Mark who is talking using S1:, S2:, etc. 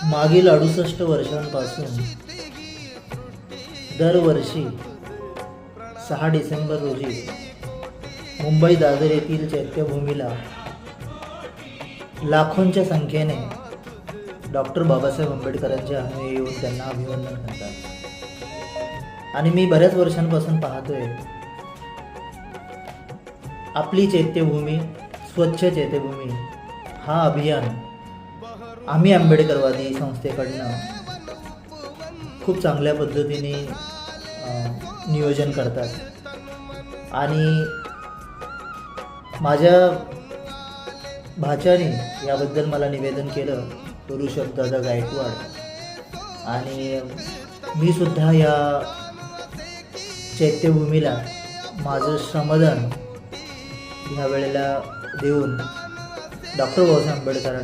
S1: मागील 68 वर्षांपासून दरवर्षी 6 डिसेंबर रोजी मुंबई दादर येथील चैत्यभूमीला लाखोंच्या संख्येने डॉक्टर बाबासाहेब आंबेडकरांचे अनुयायी येऊन त्यांना अभिवादन करतात. आणि मी बऱ्याच वर्षांपासून पाहतोय आपली चैत्यभूमी स्वच्छ चैत्यभूमी हा अभियान आम्ही आंबेडकरवादी संस्थेकडनं खूप चांगल्या पद्धतीने नियोजन करतात. आणि माझ्या भाच्याने याबद्दल मला निवेदन केलं, ऋषभदादा गायकवाड. आणि मी सुद्धा या चैत्यभूमीला माझं श्रमदान ह्या वेळेला देऊन डॉक्टर बाबासाहेब आंबेडकरांना